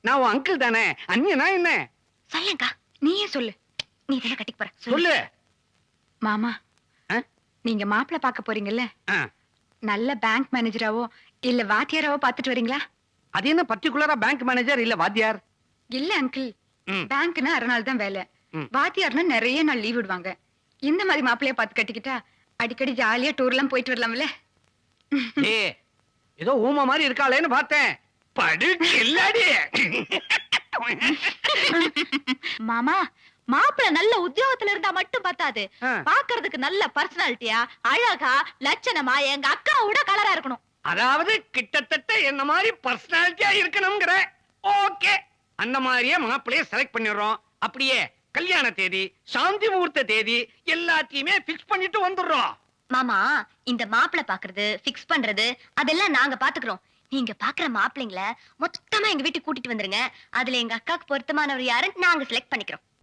நான் உன் அங்கிள் தானே, அண்ணியனா என்ன? சொல்லுங்கா, நீயே சொல்லு. நீ தானே கட்டிக்க போற, சொல்லு. மாமா, நீங்க மாப்பிள்ளை பார்க்க போறீங்கல்ல, நல்ல பேங்க் மேனேஜராவோ இல்ல வாத்தியாராவோ பாத்துட்டு வரீங்களா? அது என்ன பர்டிகுலரா பேங்க் மேனேஜர் இல்ல வாத்தியார்? இல்ல அங்கிள், பேங்க்னா அரை நாள் தான் வேலை, வாத்தியார்னா நிறைய நாள் லீவ் விடுவாங்க. இந்த மாதிரி மாப்பிள்ளைய பார்த்து கட்டிக்கிட்டா அடிக்கடி ஜாலியா டூர்லாம் போயிட்டு வரலாம்ல. ஏதோ ஊமா மாதிரி இருக்காளேன்னு பார்த்தேன். படு கில்லாடி. மாமா, மாப்பிள்ளை நல்ல உத்தியோகத்துல இருந்தா மட்டும் பத்தாது, பாக்குறதுக்கு நல்ல பர்சனாலிட்டியா, அழகா, லட்சணமா எங்க அக்காவோட கலரா இருக்கணும். அதாவது கிட்டத்தட்ட என்ன மாதிரி பர்சனாலிட்டியா இருக்கணும்ங்கற. ஓகே, அந்த மாதிரியே மாப்பிள்ளைய செலக்ட் பண்ணிடுறோம். அப்படியே கல்யாண தேதி, சாந்தி முகூர்த்த தேதி எல்லாத்தையுமே பிக்ஸ் பண்ணிட்டு வந்துடுறோம். மாமா, இந்த மாப்பிள்ளை பாக்குறது, பிக்ஸ் பண்றது அதெல்லாம் நாங்க பாத்துக்கிறோம். நீங்க பாக்குற மாப்பிள்ளைங்கள மொத்தமா எங்க வீட்டுக்கு கூட்டிட்டு வந்துருங்க. அதுல எங்க அக்காக்கு பொருத்தமானவர் யாருன்னு நாங்க செலக்ட் பண்ணிக்கிறோம்.